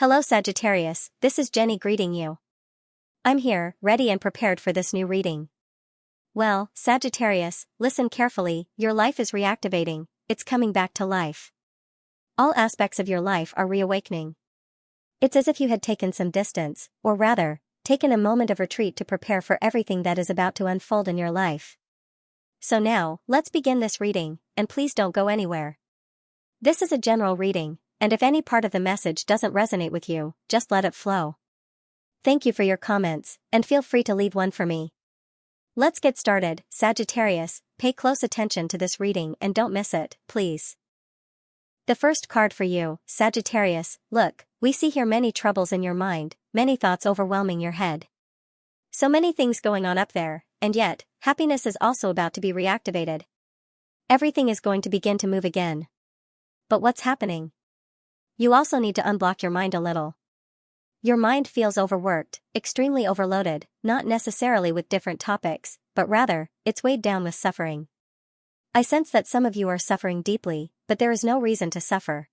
Hello Sagittarius, this is Jenny greeting you. I'm here, ready and prepared for this new reading. Well, Sagittarius, listen carefully, your life is reactivating, it's coming back to life. All aspects of your life are reawakening. It's as if you had taken some distance, or rather, taken a moment of retreat to prepare for everything that is about to unfold in your life. So now, let's begin this reading, and please don't go anywhere. This is a general reading, and if any part of the message doesn't resonate with you, just let it flow. Thank you for your comments, and feel free to leave one for me. Let's get started, Sagittarius, pay close attention to this reading and don't miss it, please. The first card for you, Sagittarius, look, we see here many troubles in your mind, many thoughts overwhelming your head. So many things going on up there, and yet, happiness is also about to be reactivated. Everything is going to begin to move again. But what's happening? You also need to unblock your mind a little. Your mind feels overworked, extremely overloaded, not necessarily with different topics, but rather, it's weighed down with suffering. I sense that some of you are suffering deeply, but there is no reason to suffer.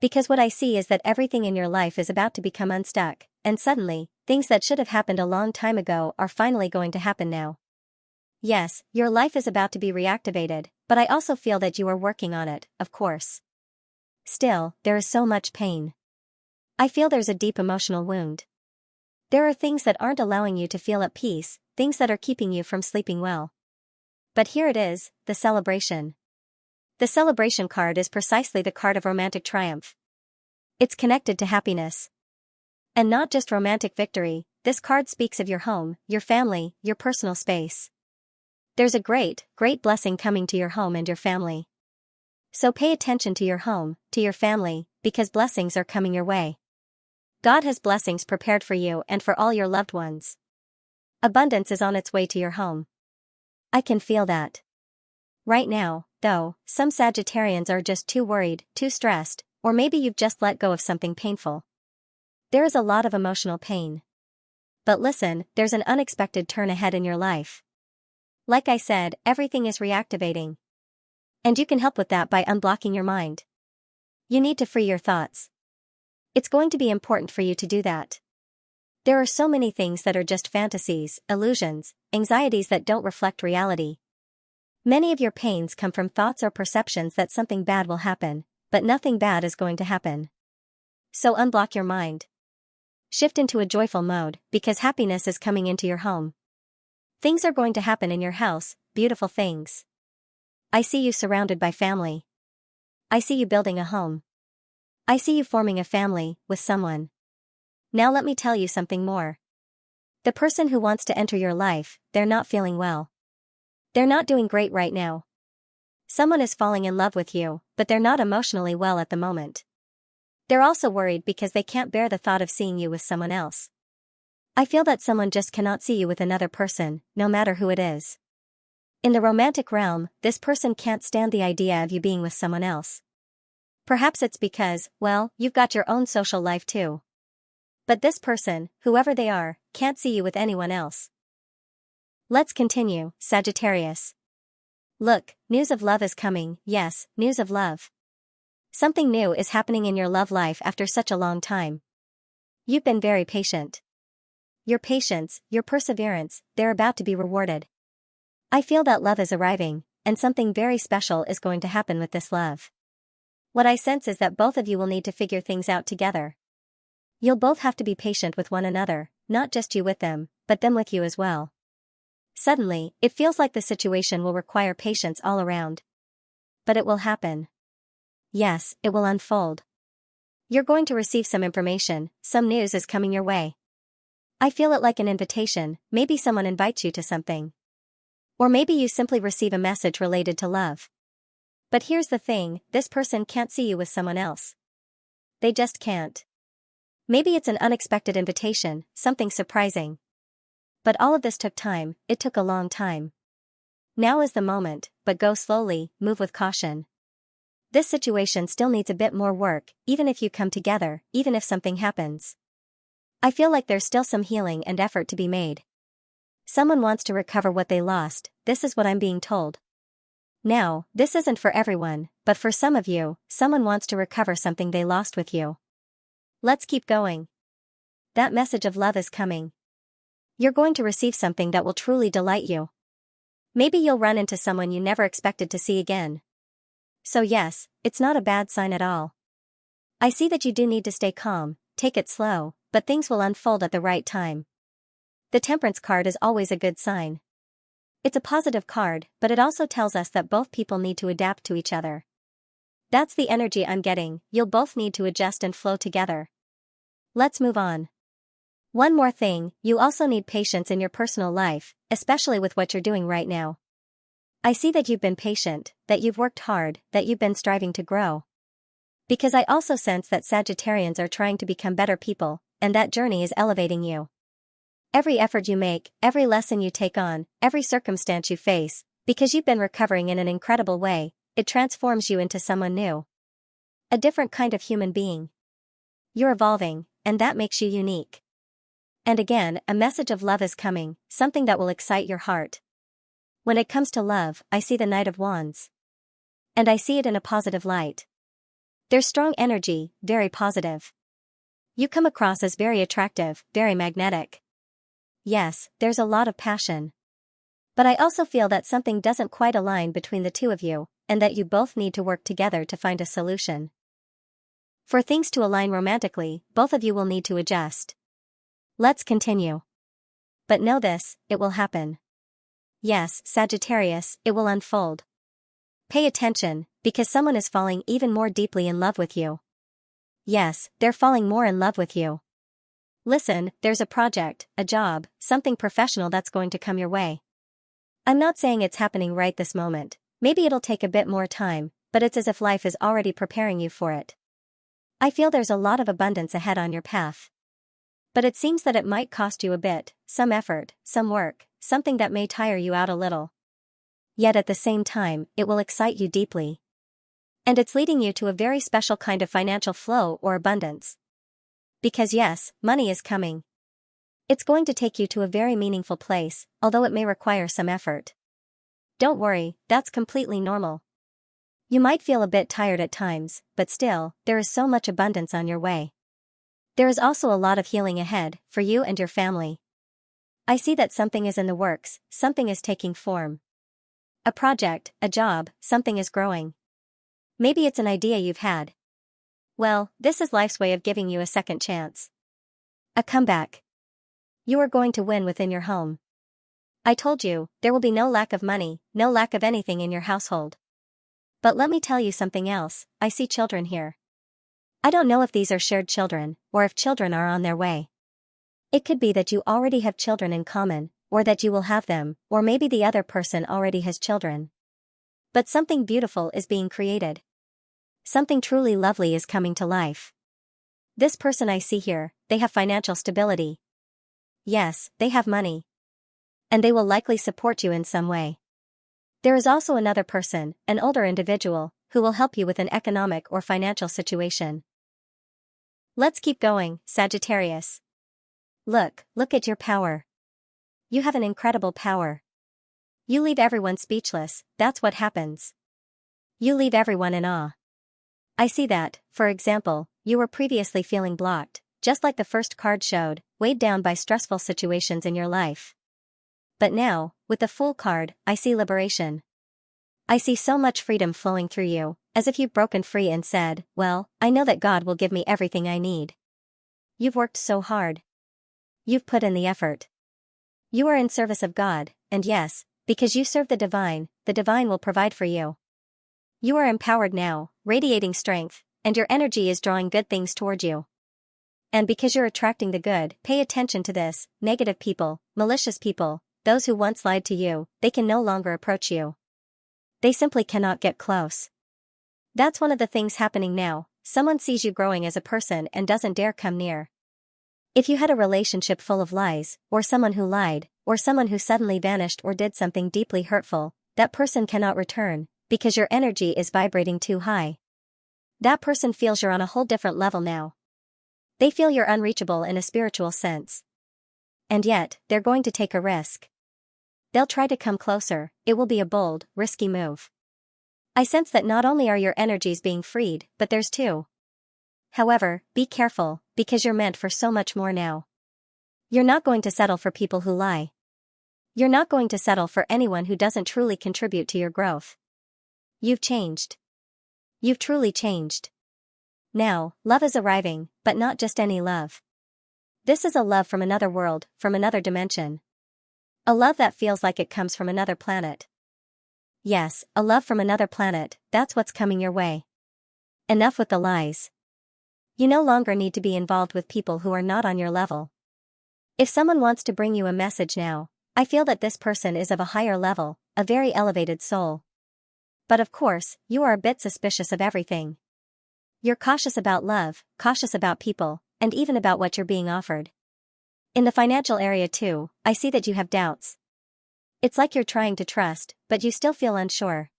Because what I see is that everything in your life is about to become unstuck, and suddenly, things that should have happened a long time ago are finally going to happen now. Yes, your life is about to be reactivated, but I also feel that you are working on it, of course. Still, there is so much pain. I feel there's a deep emotional wound. There are things that aren't allowing you to feel at peace, things that are keeping you from sleeping well. But here it is, the celebration. The celebration card is precisely the card of romantic triumph. It's connected to happiness. And not just romantic victory, this card speaks of your home, your family, your personal space. There's a great blessing coming to your home and your family. So pay attention to your home, to your family, because blessings are coming your way. God has blessings prepared for you and for all your loved ones. Abundance is on its way to your home. I can feel that. Right now, though, some Sagittarians are just too worried, too stressed, or maybe you've just let go of something painful. There is a lot of emotional pain. But listen, there's an unexpected turn ahead in your life. Like I said, everything is reactivating. And you can help with that by unblocking your mind. You need to free your thoughts. It's going to be important for you to do that. There are so many things that are just fantasies, illusions, anxieties that don't reflect reality. Many of your pains come from thoughts or perceptions that something bad will happen, but nothing bad is going to happen. So unblock your mind. Shift into a joyful mode, because happiness is coming into your home. Things are going to happen in your house, beautiful things. I see you surrounded by family. I see you building a home. I see you forming a family with someone. Now let me tell you something more. The person who wants to enter your life, they're not feeling well. They're not doing great right now. Someone is falling in love with you, but they're not emotionally well at the moment. They're also worried because they can't bear the thought of seeing you with someone else. I feel that someone just cannot see you with another person, no matter who it is. In the romantic realm, this person can't stand the idea of you being with someone else. Perhaps it's because, well, you've got your own social life too. But this person, whoever they are, can't see you with anyone else. Let's continue, Sagittarius. Look, news of love is coming, yes, news of love. Something new is happening in your love life after such a long time. You've been very patient. Your patience, your perseverance, they're about to be rewarded. I feel that love is arriving, and something very special is going to happen with this love. What I sense is that both of you will need to figure things out together. You'll both have to be patient with one another, not just you with them, but them with you as well. Suddenly, it feels like the situation will require patience all around. But it will happen. Yes, it will unfold. You're going to receive some information, some news is coming your way. I feel it like an invitation, maybe someone invites you to something. Or maybe you simply receive a message related to love. But here's the thing, this person can't see you with someone else. They just can't. Maybe it's an unexpected invitation, something surprising. But all of this took time, it took a long time. Now is the moment, but go slowly, move with caution. This situation still needs a bit more work, even if you come together, even if something happens. I feel like there's still some healing and effort to be made. Someone wants to recover what they lost, this is what I'm being told. Now, this isn't for everyone, but for some of you, someone wants to recover something they lost with you. Let's keep going. That message of love is coming. You're going to receive something that will truly delight you. Maybe you'll run into someone you never expected to see again. So yes, it's not a bad sign at all. I see that you do need to stay calm, take it slow, but things will unfold at the right time. The Temperance card is always a good sign. It's a positive card, but it also tells us that both people need to adapt to each other. That's the energy I'm getting. You'll both need to adjust and flow together. Let's move on. One more thing, you also need patience in your personal life, especially with what you're doing right now. I see that you've been patient, that you've worked hard, that you've been striving to grow. Because I also sense that Sagittarians are trying to become better people, and that journey is elevating you. Every effort you make, every lesson you take on, every circumstance you face, because you've been recovering in an incredible way, it transforms you into someone new. A different kind of human being. You're evolving, and that makes you unique. And again, a message of love is coming, something that will excite your heart. When it comes to love, I see the Knight of Wands. And I see it in a positive light. There's strong energy, very positive. You come across as very attractive, very magnetic. Yes, there's a lot of passion. But I also feel that something doesn't quite align between the two of you, and that you both need to work together to find a solution. For things to align romantically, both of you will need to adjust. Let's continue. But know this, it will happen. Yes, Sagittarius, it will unfold. Pay attention, because someone is falling even more deeply in love with you. Yes, they're falling more in love with you. Listen, there's a project, a job, something professional that's going to come your way. I'm not saying it's happening right this moment, maybe it'll take a bit more time, but it's as if life is already preparing you for it. I feel there's a lot of abundance ahead on your path. But it seems that it might cost you a bit, some effort, some work, something that may tire you out a little. Yet at the same time, it will excite you deeply. And it's leading you to a very special kind of financial flow or abundance. Because yes, money is coming. It's going to take you to a very meaningful place, although it may require some effort. Don't worry, that's completely normal. You might feel a bit tired at times, but still, there is so much abundance on your way. There is also a lot of healing ahead, for you and your family. I see that something is in the works, something is taking form. A project, a job, something is growing. Maybe it's an idea you've had. Well, this is life's way of giving you a second chance. A comeback. You are going to win within your home. I told you, there will be no lack of money, no lack of anything in your household. But let me tell you something else, I see children here. I don't know if these are shared children, or if children are on their way. It could be that you already have children in common, or that you will have them, or maybe the other person already has children. But something beautiful is being created. Something truly lovely is coming to life. This person I see here, they have financial stability. Yes, they have money. And they will likely support you in some way. There is also another person, an older individual, who will help you with an economic or financial situation. Let's keep going, Sagittarius. Look at your power. You have an incredible power. You leave everyone speechless, that's what happens. You leave everyone in awe. I see that, for example, you were previously feeling blocked, just like the first card showed, weighed down by stressful situations in your life. But now, with the Fool card, I see liberation. I see so much freedom flowing through you, as if you've broken free and said, well, I know that God will give me everything I need. You've worked so hard. You've put in the effort. You are in service of God, and yes, because you serve the divine will provide for you. You are empowered now, radiating strength, and your energy is drawing good things toward you. And because you're attracting the good, pay attention to this, negative people, malicious people, those who once lied to you, they can no longer approach you. They simply cannot get close. That's one of the things happening now, someone sees you growing as a person and doesn't dare come near. If you had a relationship full of lies, or someone who lied, or someone who suddenly vanished or did something deeply hurtful, that person cannot return, because your energy is vibrating too high. That person feels you're on a whole different level now. They feel you're unreachable in a spiritual sense. And yet, they're going to take a risk. They'll try to come closer, it will be a bold, risky move. I sense that not only are your energies being freed, but there's two. However, be careful, because you're meant for so much more now. You're not going to settle for people who lie. You're not going to settle for anyone who doesn't truly contribute to your growth. You've changed. You've truly changed. Now, love is arriving, but not just any love. This is a love from another world, from another dimension. A love that feels like it comes from another planet. Yes, a love from another planet, that's what's coming your way. Enough with the lies. You no longer need to be involved with people who are not on your level. If someone wants to bring you a message now, I feel that this person is of a higher level, a very elevated soul. But of course, you are a bit suspicious of everything. You're cautious about love, cautious about people, and even about what you're being offered. In the financial area too, I see that you have doubts. It's like you're trying to trust, but you still feel unsure.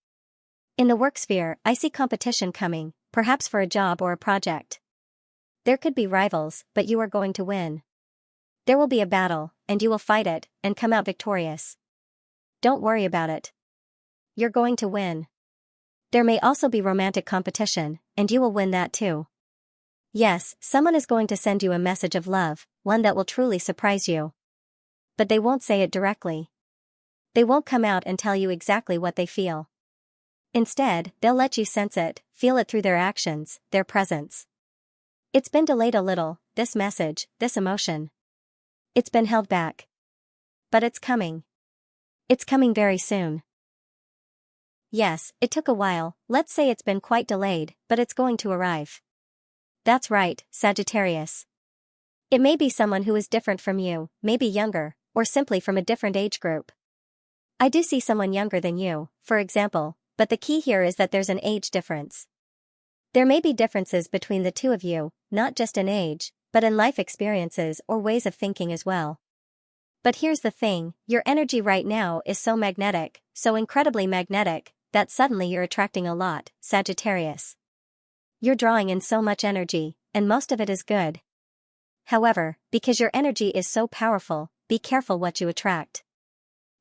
In the work sphere, I see competition coming, perhaps for a job or a project. There could be rivals, but you are going to win. There will be a battle, and you will fight it, and come out victorious. Don't worry about it. You're going to win. There may also be romantic competition, and you will win that too. Yes, someone is going to send you a message of love, one that will truly surprise you. But they won't say it directly. They won't come out and tell you exactly what they feel. Instead, they'll let you sense it, feel it through their actions, their presence. It's been delayed a little, this message, this emotion. It's been held back. But it's coming. It's coming very soon. Yes, it took a while, let's say it's been quite delayed, but it's going to arrive. That's right, Sagittarius. It may be someone who is different from you, maybe younger, or simply from a different age group. I do see someone younger than you, for example, but the key here is that there's an age difference. There may be differences between the two of you, not just in age, but in life experiences or ways of thinking as well. But here's the thing, your energy right now is so magnetic, so incredibly magnetic, that suddenly you're attracting a lot, Sagittarius. You're drawing in so much energy, and most of it is good. However, because your energy is so powerful, be careful what you attract.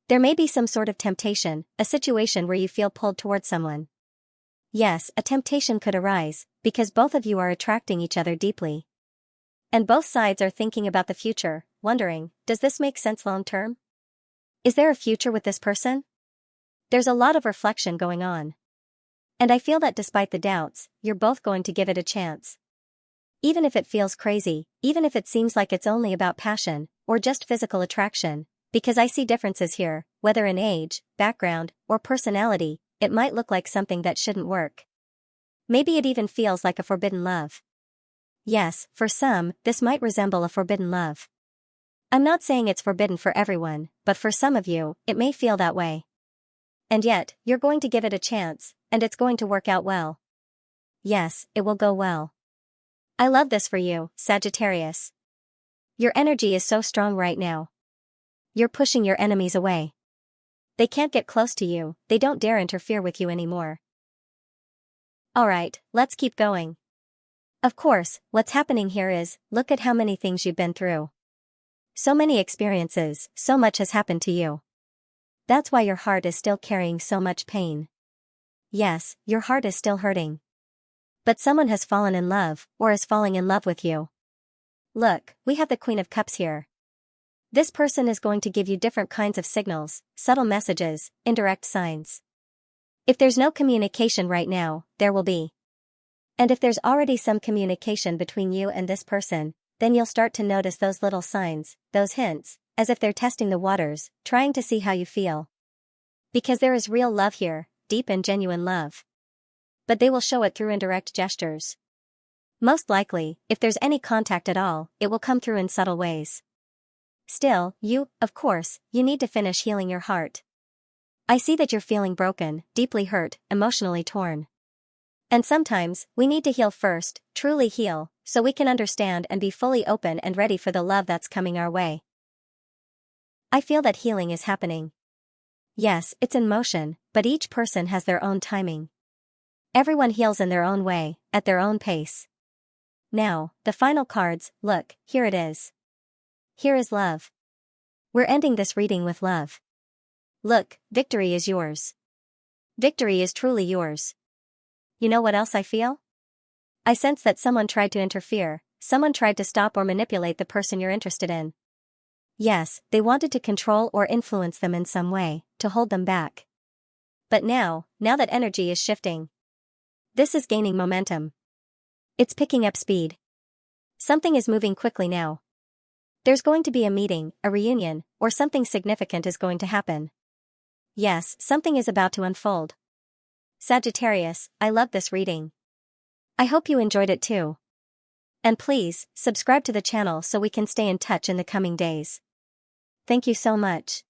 There may be some sort of temptation, a situation where you feel pulled towards someone. Yes, a temptation could arise, because both of you are attracting each other deeply. And both sides are thinking about the future, wondering, does this make sense long term? Is there a future with this person? There's a lot of reflection going on. And I feel that despite the doubts, you're both going to give it a chance. Even if it feels crazy, even if it seems like it's only about passion, or just physical attraction, because I see differences here, whether in age, background, or personality, it might look like something that shouldn't work. Maybe it even feels like a forbidden love. Yes, for some, this might resemble a forbidden love. I'm not saying it's forbidden for everyone, but for some of you, it may feel that way. And yet, you're going to give it a chance, and it's going to work out well. Yes, it will go well. I love this for you, Sagittarius. Your energy is so strong right now. You're pushing your enemies away. They can't get close to you, they don't dare interfere with you anymore. Alright, let's keep going. Of course, what's happening here is, look at how many things you've been through. So many experiences, so much has happened to you. That's why your heart is still carrying so much pain. Yes, your heart is still hurting. But someone has fallen in love, or is falling in love with you. Look, we have the Queen of Cups here. This person is going to give you different kinds of signals, subtle messages, indirect signs. If there's no communication right now, there will be. And if there's already some communication between you and this person, then you'll start to notice those little signs, those hints, as if they're testing the waters, trying to see how you feel. Because there is real love here, deep and genuine love. But they will show it through indirect gestures. Most likely, if there's any contact at all, it will come through in subtle ways. Still, of course, you need to finish healing your heart. I see that you're feeling broken, deeply hurt, emotionally torn. And sometimes, we need to heal first, truly heal, so we can understand and be fully open and ready for the love that's coming our way. I feel that healing is happening. Yes, it's in motion, but each person has their own timing. Everyone heals in their own way, at their own pace. Now, the final cards, look, here it is. Here is love. We're ending this reading with love. Look, victory is yours. Victory is truly yours. You know what else I feel? I sense that someone tried to interfere, someone tried to stop or manipulate the person you're interested in. Yes, they wanted to control or influence them in some way, to hold them back. But now that energy is shifting. This is gaining momentum. It's picking up speed. Something is moving quickly now. There's going to be a meeting, a reunion, or something significant is going to happen. Yes, something is about to unfold. Sagittarius, I love this reading. I hope you enjoyed it too. And please, subscribe to the channel so we can stay in touch in the coming days. Thank you so much.